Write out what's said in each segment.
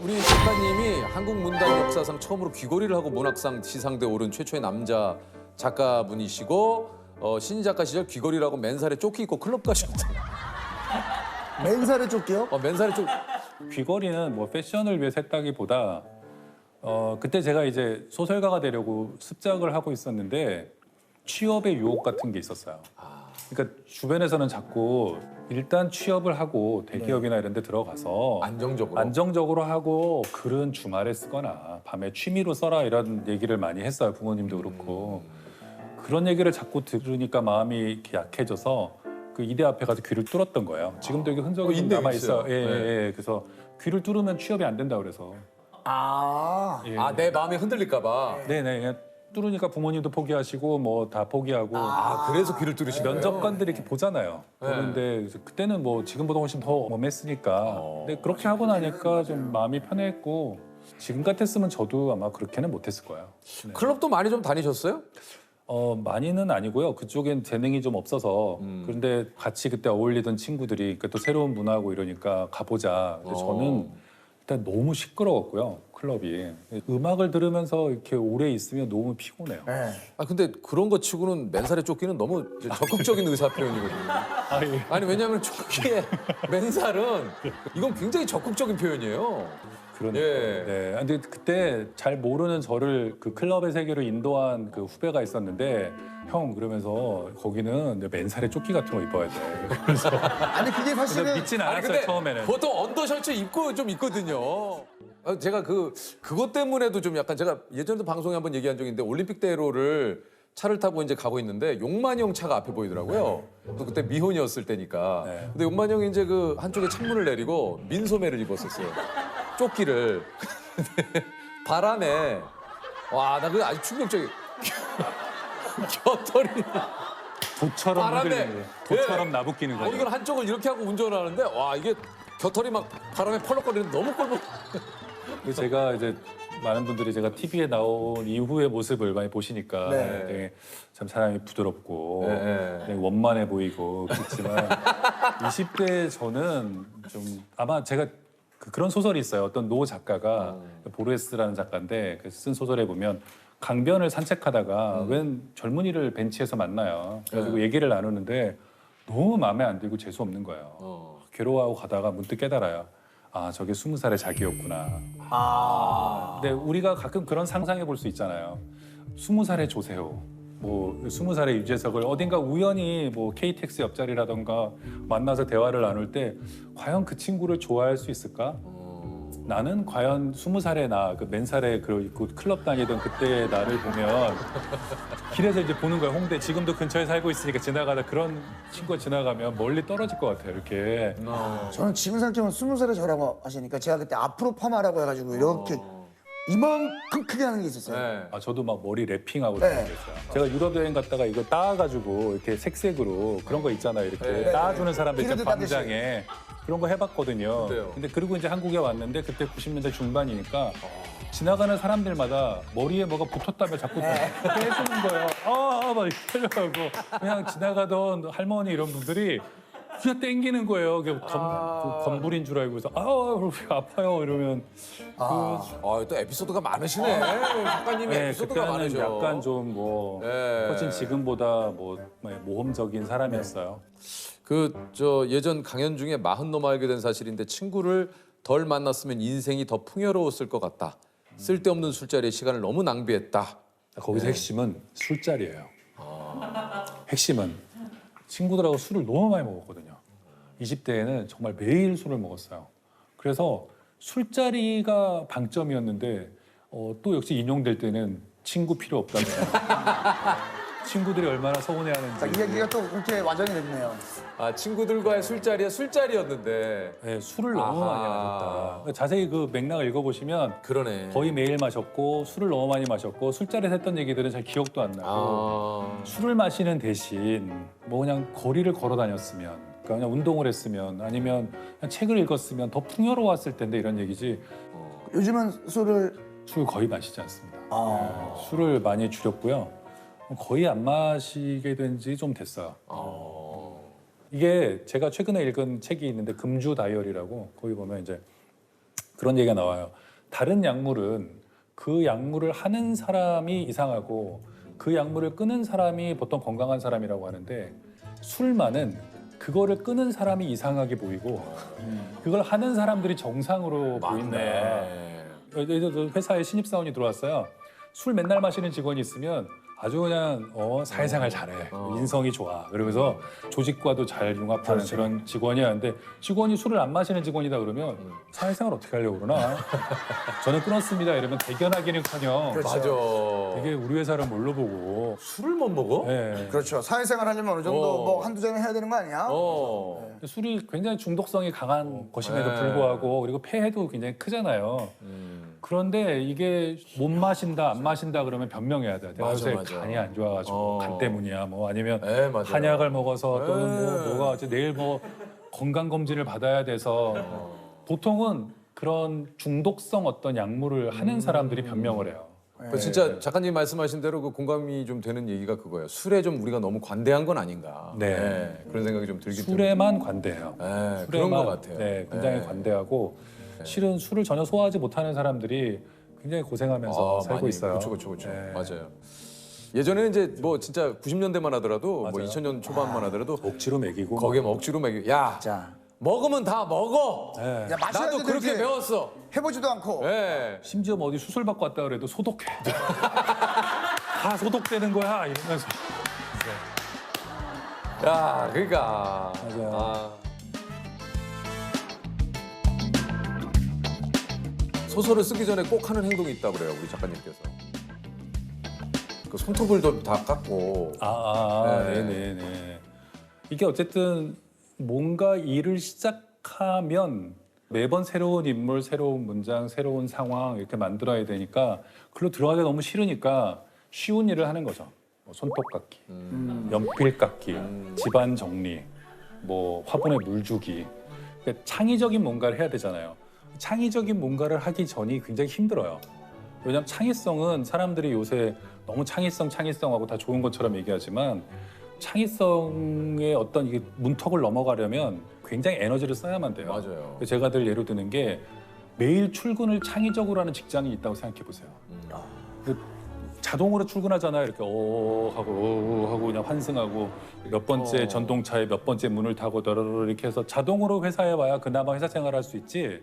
우리 작가님이 한국 문단 역사상 처음으로 귀걸이를 하고 문학상 시상대에 오른 최초의 남자 작가분이시고 신인 작가 시절 귀걸이라고 맨살에 조끼 입고 클럽 가셨대요. 맨살에 쫓겨요? 맨살에 좀 귀걸이는 뭐 패션을 위해서 했다기보다 그때 제가 이제 소설가가 되려고 습작을 하고 있었는데 취업의 유혹 같은 게 있었어요. 그러니까 주변에서는 자꾸 일단 취업을 하고 대기업이나 이런 데 들어가서 안정적으로 하고 글은 주말에 쓰거나 밤에 취미로 써라 이런 얘기를 많이 했어요. 부모님도 그렇고. 그런 얘기를 자꾸 들으니까 마음이 이렇게 약해져서 그 이대 앞에 가서 귀를 뚫었던 거예요. 지금도 이게 흔적이 좀 있네요, 남아 있어요. 있어요. 예, 네. 예. 그래서 귀를 뚫으면 취업이 안 된다 그래서. 예. 내 마음이 흔들릴까 봐. 네네. 그냥 뚫으니까 부모님도 포기하시고 뭐 다 포기하고 그래서 귀를 뚫으신 거예요? 면접관들이 이렇게 보잖아요. 네. 그런데 그때는 뭐 지금보다 훨씬 더 엄했으니까. 근데 그렇게 하고 나니까 좀 마음이 편했고 지금 같았으면 저도 아마 그렇게는 못했을 거예요. 네. 클럽도 많이 좀 다니셨어요? 많이는 아니고요. 그쪽엔 재능이 좀 없어서 그런데 같이 그때 어울리던 친구들이 또 새로운 문화고 이러니까 가보자. 근데 저는 일단 너무 시끄러웠고요. 클럽이. 음악을 들으면서 이렇게 오래 있으면 너무 피곤해요. 근데 그런 거 치고는 맨살에 쫓기는 너무 적극적인 의사 표현이거든요. 예. 아니 왜냐하면 쫓기에 맨살은 이건 굉장히 적극적인 표현이에요. 그러니까. 예. 네. 근데 그때 잘 모르는 저를 그 클럽의 세계로 인도한 그 후배가 있었는데 형 그러면서 거기는 내 맨살에 조끼 같은 거 입어야 돼. 그래서 아니 그게 근데 사실은 믿진 않았어요 처음에는. 보통 언더셔츠 입고 좀 있거든요. 제가 그것 때문에도 좀 약간 제가 예전에도 방송에 한번 얘기한 적이 있는데 올림픽대로를 차를 타고 이제 가고 있는데 용만이 형 차가 앞에 보이더라고요. 또 그때 미혼이었을 때니까. 네. 근데 용만이 형이 이제 그 한쪽에 창문을 내리고 민소매를 입었었어요. 조끼를. 근데 바람에 와, 나 그게 아주 충격적이. 겨털이. 도처럼 바람에. 흔들리는 거예요. 도처럼 예. 나부끼는 거예요. 이걸 한쪽을 이렇게 하고 운전을 하는데 와 이게 겨털이 막 바람에 펄럭거리는 너무 꼴보. 그래서 제가 이제 많은 분들이 제가 TV에 나온 이후의 모습을 많이 보시니까 네. 되게 참 사람이 부드럽고 네. 되게 원만해 보이고 그렇지만 20대 저는 좀 아마 제가 그런 소설이 있어요. 어떤 노 작가가 보르헤스라는 작가인데 쓴 소설에 보면 강변을 산책하다가 웬 젊은이를 벤치에서 만나요. 그래가지고 얘기를 나누는데 너무 마음에 안 들고 재수 없는 거예요. 괴로워하고 가다가 문득 깨달아요. 아, 저게 20살의 자기였구나. 근데 우리가 가끔 그런 상상해 볼 수 있잖아요. 20살의 조세호, 뭐 20살의 유재석을 어딘가 우연히 뭐 KTX 옆자리라던가 만나서 대화를 나눌 때 과연 그 친구를 좋아할 수 있을까? 나는 과연 20살의 나, 그 맨살에 그 클럽 다니던 그때의 나를 보면 길에서 이제 보는 거예요. 홍대 지금도 근처에 살고 있으니까 지나가다 그런 친구가 지나가면 멀리 떨어질 것 같아요. 이렇게. 저는 지금 생각하면 20살에 저라고 하시니까 제가 그때 앞으로 파마라고 해가지고 이렇게 이만큼 크게 하는 게 있었어요. 네. 아, 저도 막 머리 랩핑하고 네. 그랬어요. 제가 유럽 여행 갔다가 이거 따가지고 이렇게 색색으로 그런 거 있잖아요. 이렇게 네. 따주는 사람들 있잖아요. 비누도 따듯이. 광장에. 그런 거 해봤거든요. 그래요? 근데 그리고 이제 한국에 왔는데 그때 90년대 중반이니까 지나가는 사람들마다 머리에 뭐가 붙었다며 자꾸 빼주는 거예요. 막 이렇게 하려고 그냥 지나가던 할머니 이런 분들이 그냥 땡기는 거예요. 그 건불인 줄 알고 그래서 아파요 이러면 또 에피소드가 많으시네. 작가님이 에피소드가 그때는 많으셔. 약간 좀 뭐 네. 훨씬 지금보다 뭐 모험적인 사람이었어요. 예전 강연 중에 40 넘어 알게 된 사실인데 친구를 덜 만났으면 인생이 더 풍요로웠을 것 같다. 쓸데없는 술자리에 시간을 너무 낭비했다. 거기서 핵심은 술자리예요. 핵심은 친구들하고 술을 너무 많이 먹었거든요. 20대에는 정말 매일 술을 먹었어요. 그래서 술자리가 방점이었는데 또 역시 인용될 때는 친구 필요 없다는 친구들이 얼마나 서운해하는지. 이 얘기가 또 이렇게 완전히 됐네요. 친구들과의 술자리가 술자리였는데. 네, 술을 너무 많이 마셨다. 자세히 그 맥락을 읽어보시면 그러네. 거의 매일 마셨고 술을 너무 많이 마셨고 술자리에서 했던 얘기들은 잘 기억도 안 나고 술을 마시는 대신 뭐 그냥 거리를 걸어 다녔으면 그러니까 그냥 운동을 했으면 아니면 그냥 책을 읽었으면 더 풍요로웠을 텐데 이런 얘기지 요즘은 술을 술 거의 마시지 않습니다. 술을 많이 줄였고요. 거의 안 마시게 된 지 좀 됐어요. 이게 제가 최근에 읽은 책이 있는데 금주 다이어리라고 거기 보면 이제 그런 얘기가 나와요. 다른 약물은 그 약물을 하는 사람이 이상하고 그 약물을 끊은 사람이 보통 건강한 사람이라고 하는데 술만은 그거를 끊은 사람이 이상하게 보이고 그걸 하는 사람들이 정상으로 보인다. 예를 들어 회사에 신입사원이 들어왔어요. 술 맨날 마시는 직원이 있으면 아주 그냥 사회생활 잘해, 인성이 좋아. 그러면서 조직과도 잘 융합하는 그런 직원이야. 근데 직원이 술을 안 마시는 직원이다 그러면 사회생활 어떻게 하려고 그러나? 저는 끊었습니다. 이러면 대견하기는커녕 그렇죠. 맞아. 되게 우리 회사를 뭘로 보고. 술을 못 먹어? 예. 그렇죠. 사회생활 하려면 어느 정도 뭐 한두 잔은 해야 되는 거 아니야? 술이 굉장히 중독성이 강한 것임에도 네. 불구하고 그리고 폐해도 굉장히 크잖아요. 그런데 이게 못 마신다, 안 마신다 그러면 변명해야 돼. 내가 맞아, 요새 맞아. 간이 안 좋아가지고 간 때문이야. 뭐 아니면 네, 맞아요. 한약을 먹어서 또는 뭐 네. 뭐가 어째 내일 뭐 건강 검진을 받아야 돼서 보통은 그런 중독성 어떤 약물을 하는 사람들이 변명을 해요. 그 진짜 작가님 말씀하신 대로 그 공감이 좀 되는 얘기가 그거예요. 술에 좀 우리가 너무 관대한 건 아닌가. 네. 그런 생각이 좀 들기 때문에. 술에만 관대해요. 그런 술에만, 것 같아요. 네, 굉장히 관대하고 실은 술을 전혀 소화하지 못하는 사람들이 굉장히 고생하면서 살고 많이. 있어요. 그렇죠. 네. 맞아요. 예전에는 이제 뭐 진짜 90년대만 하더라도 뭐 맞아요. 2000년 초반만 하더라도 억지로 먹이고 거기에 뭐 억지로 먹이. 야, 자, 먹으면 다 먹어. 네. 야, 마셔야 나도 그렇게 되는지 배웠어. 해보지도 않고. 네. 심지어 뭐 어디 수술 받고 왔다 그래도 소독해. 다 소독되는 거야 이러면서. 야, 그러니까. 맞아요. 소설을 쓰기 전에 꼭 하는 행동이 있다고 그래요, 우리 작가님께서. 그 손톱을 다 깎고. 네. 네네네. 이게 어쨌든 뭔가 일을 시작하면 매번 새로운 인물, 새로운 문장, 새로운 상황 이렇게 만들어야 되니까 글로 들어가기 너무 싫으니까 쉬운 일을 하는 거죠. 뭐 손톱 깎기, 연필 깎기, 집안 정리, 뭐 화분에 물 주기. 그러니까 창의적인 뭔가를 해야 되잖아요. 창의적인 뭔가를 하기 전이 굉장히 힘들어요. 왜냐하면 창의성은 사람들이 요새 너무 창의성하고 다 좋은 것처럼 얘기하지만 창의성의 어떤 이게 문턱을 넘어가려면 굉장히 에너지를 써야만 돼요. 맞아요. 제가 늘 예로 드는 게 매일 출근을 창의적으로 하는 직장이 있다고 생각해 보세요. 자동으로 출근하잖아요. 이렇게 하고 그냥 환승하고 몇 번째 전동차에 몇 번째 문을 타고 더러러 이렇게 해서 자동으로 회사에 와야 그나마 회사 생활할 수 있지.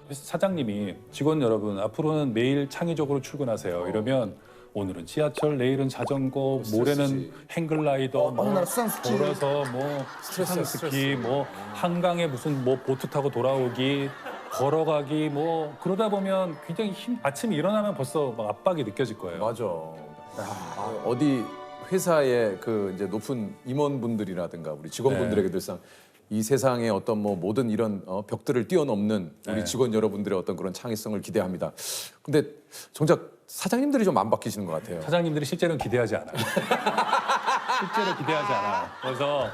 그래서 사장님이 직원 여러분 앞으로는 매일 창의적으로 출근하세요. 이러면 오늘은 지하철, 내일은 자전거, 모레는 행글라이더, 어느 날 수상스키. 걸어서 뭐 수상스키, 뭐 한강에 무슨 뭐 보트 타고 돌아오기, 걸어가기 뭐 그러다 보면 굉장히 아침에 일어나면 벌써 막 압박이 느껴질 거예요. 맞아. 어디 회사의 그 이제 높은 임원분들이라든가 우리 직원분들에게 늘상 이 세상의 어떤 뭐 모든 이런 벽들을 뛰어넘는 우리 네. 직원 여러분들의 어떤 그런 창의성을 기대합니다. 근데 정작 사장님들이 좀 안 바뀌시는 것 같아요. 사장님들이 실제로는 기대하지 않아요. 실제로 기대하지 않아요. 그래서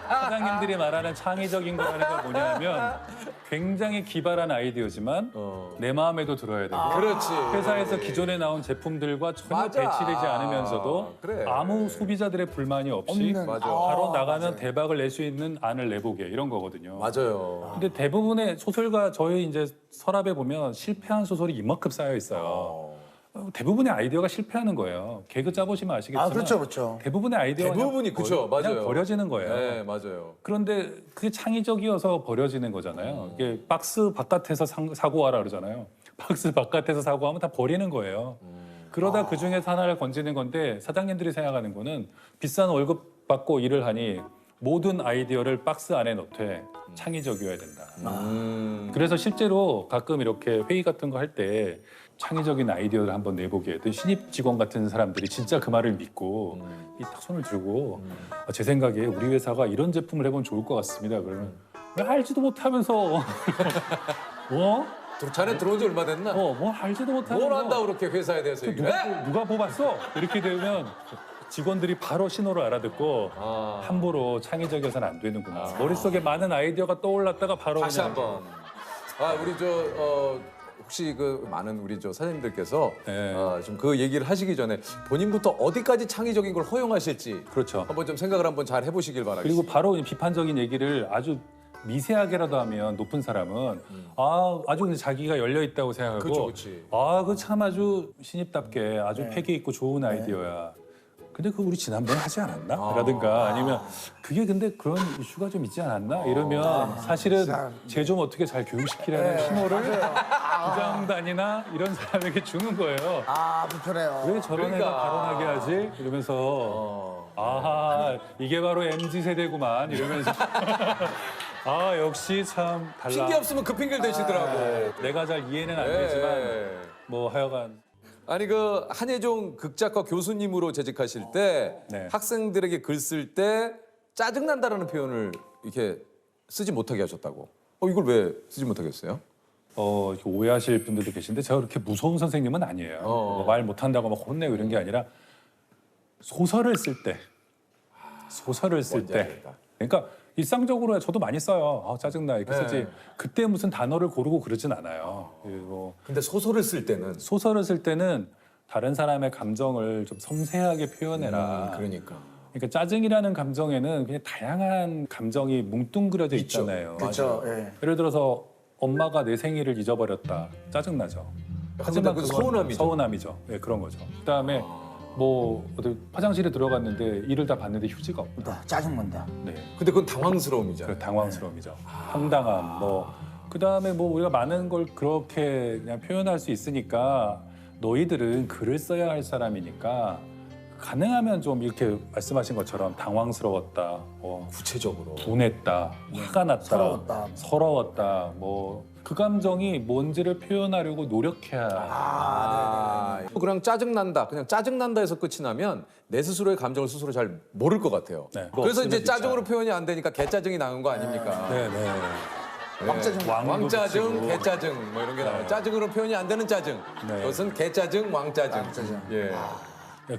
사장님들이 말하는 창의적인 거라는 게 뭐냐면 굉장히 기발한 아이디어지만 내 마음에도 들어야 되고 그렇지. 회사에서 기존에 나온 제품들과 전혀 맞아. 배치되지 않으면서도 그래. 아무 소비자들의 불만이 없이 없는. 맞아. 바로 나가면 맞아요. 대박을 낼 수 있는 안을 내보게 이런 거거든요. 맞아요. 근데 대부분의 소설가 저희 이제 서랍에 보면 실패한 소설이 이만큼 쌓여 있어요. 대부분의 아이디어가 실패하는 거예요. 개그 짜보시면 아시겠지만 그렇죠. 대부분의 아이디어가 대부분이 그쵸, 그냥 맞아요. 버려지는 거예요. 네, 맞아요. 그런데 그게 창의적이어서 버려지는 거잖아요. 이게 박스 바깥에서 사고 와라 그러잖아요. 박스 바깥에서 사고하면 다 버리는 거예요. 그러다 그 중에서 하나를 건지는 건데 사장님들이 생각하는 거는 비싼 월급 받고 일을 하니 모든 아이디어를 박스 안에 넣되 창의적이어야 된다. 그래서 실제로 가끔 이렇게 회의 같은 거 할 때 창의적인 아이디어를 한번 내보게 했던 신입 직원 같은 사람들이 진짜 그 말을 믿고 이 딱 손을 들고 제 생각에 우리 회사가 이런 제품을 해보면 좋을 것 같습니다. 그러면 왜 알지도 못하면서 뭐? 자네 들어온 지 얼마 됐나? 뭐 알지도 못하면서 뭘 한다 그렇게 회사에 대해서 얘기를 해? 누가 뽑았어? 이렇게 되면 직원들이 바로 신호를 알아듣고 함부로 창의적이어서는 안 되는구나. 머릿속에 많은 아이디어가 떠올랐다가 바로 다시 그냥 한번. 우리 혹시 그 많은 우리 사장님들께서 네. 좀 그 얘기를 하시기 전에 본인부터 어디까지 창의적인 걸 허용하실지 그렇죠. 한번 좀 생각을 한번 잘 해보시길 바라겠습니다. 그리고 바로 이 비판적인 얘기를 아주 미세하게라도 하면 높은 사람은 아주 그냥 자기가 열려 있다고 생각하고 그쵸, 그치. 그 참 아주 신입답게 아주 패기 있고 좋은 아이디어야. 근데 그거 우리 지난번에 하지 않았나? 라든가 아니면 그게 근데 그런 이슈가 좀 있지 않았나? 이러면 사실은 쟤 좀 어떻게 잘 교육시키라는 신호를 부장단이나 이런 사람에게 주는 거예요. 아 불편해요. 왜 저런 애가 그러니까. 발언하게 하지? 이러면서 아하 이게 바로 MZ 세대구만 이러면서 역시 참 달라. 핑계 없으면 그 핑계를 대시더라고. 내가 잘 이해는 안 예. 되지만 뭐 하여간 아니 그 한예종 극작가 교수님으로 재직하실 때 네. 학생들에게 글 쓸 때 짜증 난다라는 표현을 이렇게 쓰지 못하게 하셨다고. 이걸 왜 쓰지 못하게 했어요? 이렇게 오해하실 분들도 계신데 제가 그렇게 무서운 선생님은 아니에요. 뭐말 못한다고 막 혼내고 이런 게 아니라 소설을 쓸 때 뭔지 알겠다. 그러니까 일상적으로 저도 많이 써요. 짜증나 이렇게 네. 쓰지. 그때 무슨 단어를 고르고 그러진 않아요. 그리고 근데 소설을 쓸 때는 소설을 쓸 때는 다른 사람의 감정을 좀 섬세하게 표현해라. 그러니까. 그러니까 짜증이라는 감정에는 그냥 다양한 감정이 뭉뚱그려져 있죠. 있잖아요. 그렇죠. 예. 예를 들어서 엄마가 내 생일을 잊어버렸다. 짜증나죠. 하지만 그 그건 서운함이죠. 서운함이죠. 네, 그런 거죠. 그다음에 뭐 어디 화장실에 들어갔는데 이를 다 봤는데 휴지가 없다. 짜증난다. 네. 근데 그건 당황스러움이잖아요. 그 당황스러움이죠. 황당함. 그다음에 우리가 많은 걸 그렇게 그냥 표현할 수 있으니까 너희들은 글을 써야 할 사람이니까 가능하면 좀 이렇게 말씀하신 것처럼 당황스러웠다. 구체적으로. 분했다, 화가 났다, 서러웠다. 그 감정이 뭔지를 표현하려고 노력해야. 그냥 짜증난다. 그냥 짜증난다에서 끝이 나면 내 스스로의 감정을 스스로 잘 모를 것 같아요. 네. 그래서 이제 진짜. 짜증으로 표현이 안 되니까 개짜증이 나는 거 아닙니까? 네. 왕짜증. 왕짜증, 붙이고. 개짜증 뭐 이런 게 나와요. 짜증으로 표현이 안 되는 짜증. 네. 그것은 개짜증, 왕짜증. 왕짜증. 예.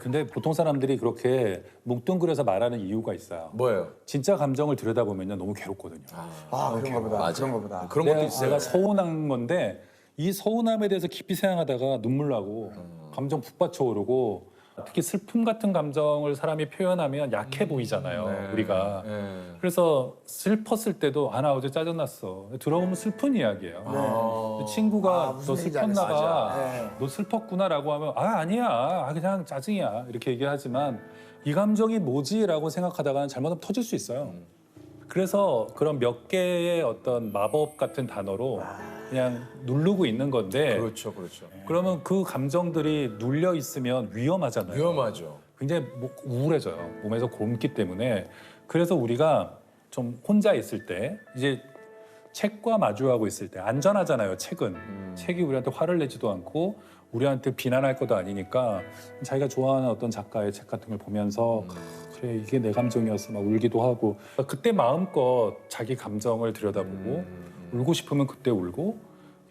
근데 보통 사람들이 그렇게 뭉뚱그려서 말하는 이유가 있어요. 뭐예요? 진짜 감정을 들여다보면 너무 괴롭거든요. 그런가 보다. 그런가 보다. 그런 것도 있어요. 내가 서운한 건데 이 서운함에 대해서 깊이 생각하다가 눈물 나고 감정 북받쳐 오르고 특히 슬픔 같은 감정을 사람이 표현하면 약해 보이잖아요. 우리가. 그래서 슬펐을 때도 나 어제 짜증났어. 들어보면 슬픈 이야기예요. 친구가 무슨 너 얘기인지 알겠어. 슬펐나 봐. 네. 너 슬펐구나라고 하면 아니야. 그냥 짜증이야. 이렇게 얘기하지만 이 감정이 뭐지라고 생각하다가는 잘못하면 터질 수 있어요. 그래서 그런 몇 개의 어떤 마법 같은 단어로 그냥 누르고 있는 건데 그렇죠, 그렇죠. 그러면 그 감정들이 눌려 있으면 위험하잖아요. 위험하죠. 굉장히 우울해져요. 몸에서 곪기 때문에. 그래서 우리가 좀 혼자 있을 때 이제 책과 마주하고 있을 때 안전하잖아요. 책은. 책이 우리한테 화를 내지도 않고 우리한테 비난할 것도 아니니까 자기가 좋아하는 어떤 작가의 책 같은 걸 보면서 그래 이게 내 감정이었어 막 울기도 하고 그때 마음껏 자기 감정을 들여다보고 울고 싶으면 그때 울고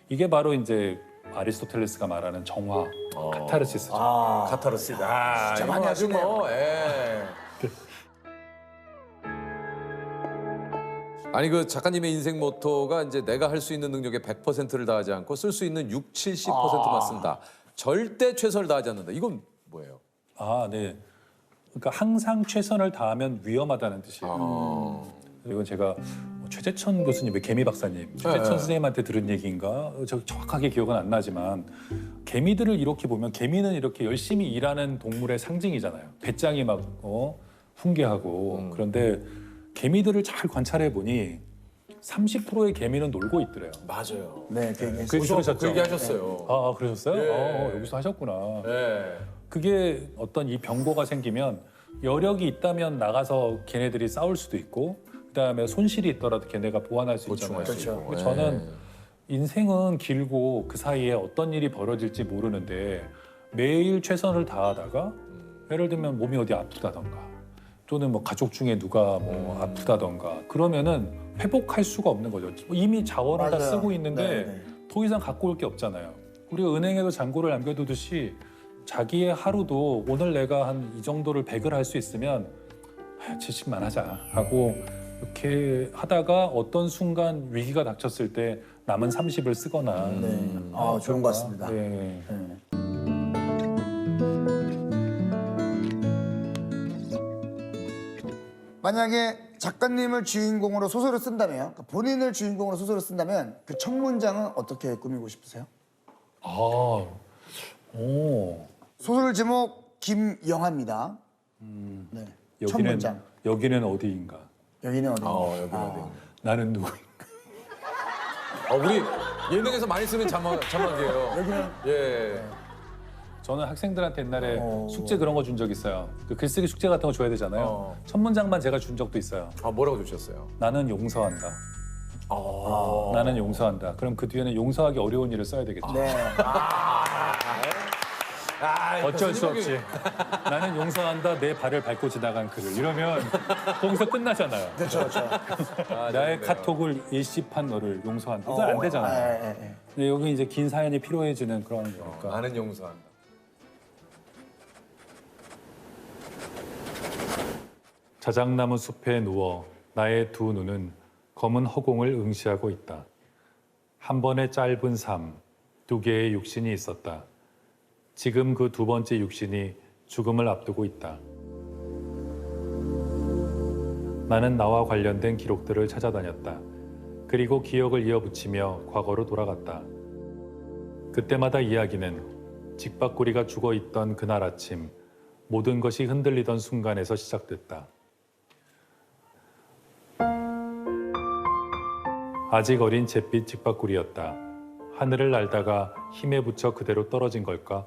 이게 바로 이제 아리스토텔레스가 말하는 정화, 카타르시스죠. 카타르시다. 진짜 많이 이거 아주 하시네요. 뭐, 예. 아니 그 작가님의 인생 모토가 이제 내가 할 수 있는 능력의 100%를 다하지 않고 쓸 수 있는 70-80%만 쓴다. 절대 최선을 다하지 않는다. 이건 뭐예요? 네. 그러니까 항상 최선을 다하면 위험하다는 뜻이에요. 이건 제가 최재천 교수님의 개미 박사님, 최재천 선생님한테 들은 얘기인가? 저 정확하게 기억은 안 나지만 개미들을 이렇게 보면 개미는 이렇게 열심히 일하는 동물의 상징이잖아요. 배짱이 막 훈계하고 그런데 개미들을 잘 관찰해 보니 30%의 개미는 놀고 있더래요. 맞아요. 네, 그 들으셨죠? 그 얘기 하셨어요. 그러셨어요? 예. 여기서 하셨구나. 예. 그게 어떤 이 병고가 생기면 여력이 있다면 나가서 걔네들이 싸울 수도 있고 그다음에 손실이 있더라도 걔네가 보완할 수 있잖아요. 보충할 수 있고. 저는 인생은 길고 그 사이에 어떤 일이 벌어질지 모르는데 매일 최선을 다하다가 예를 들면 몸이 어디 아프다던가 또는 뭐 가족 중에 누가 뭐 아프다던가 그러면은 회복할 수가 없는 거죠. 이미 자원을 다 맞아요. 쓰고 있는데 네. 더 이상 갖고 올 게 없잖아요. 우리가 은행에도 잔고를 남겨두듯이 자기의 하루도 오늘 내가 한 이 정도를 100을 할 수 있으면 70만 하자 하고 이렇게 하다가 어떤 순간 위기가 닥쳤을 때 남은 30을 쓰거나 좋은 것 같습니다. 네. 만약에 작가님을 주인공으로 소설을 쓴다면, 그러니까 본인을 주인공으로 소설을 쓴다면 그 첫 문장은 어떻게 꾸미고 싶으세요? 오. 소설 제목 김영하입니다. 네. 첫 여기는 문장. 여기는 어디인가? 여기는 어디? 여기 어디? 나는 누구? 우리 예능에서 많이 쓰는 자막이에요. 여기는 예. 저는 학생들한테 옛날에 숙제 그런 거 준 적 있어요. 그 글쓰기 숙제 같은 거 줘야 되잖아요. 첫 문장만 제가 준 적도 있어요. 뭐라고 주셨어요? 나는 용서한다. 나는 용서한다. 그럼 그 뒤에는 용서하기 어려운 일을 써야 되겠죠. 네. 어쩔 수 없이 나는 용서한다. 내 발을 밟고 지나간 그를 이러면 거기서 끝나잖아요. 그렇죠, 그렇죠. 나의 카톡을 일시판 너를 용서한다. 이건 안 되잖아요. 예. 근데 여기 이제 긴 사연이 필요해지는 그런 거니까. 나는 용서한다. 자작나무 숲에 누워 나의 두 눈은 검은 허공을 응시하고 있다. 한 번의 짧은 삶, 두 개의 육신이 있었다. 지금 그 두 번째 육신이 죽음을 앞두고 있다. 나는 나와 관련된 기록들을 찾아다녔다. 그리고 기억을 이어붙이며 과거로 돌아갔다. 그때마다 이야기는 직박구리가 죽어있던 그날 아침, 모든 것이 흔들리던 순간에서 시작됐다. 아직 어린 잿빛 직박구리였다. 하늘을 날다가 힘에 부쳐 그대로 떨어진 걸까?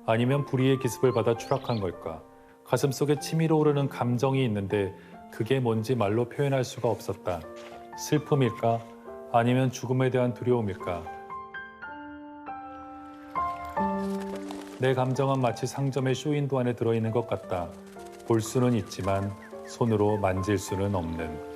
아니면 불의의 기습을 받아 추락한 걸까? 가슴속에 치밀어 오르는 감정이 있는데 그게 뭔지 말로 표현할 수가 없었다. 슬픔일까? 아니면 죽음에 대한 두려움일까? 내 감정은 마치 상점의 쇼윈도 안에 들어있는 것 같다. 볼 수는 있지만 손으로 만질 수는 없는.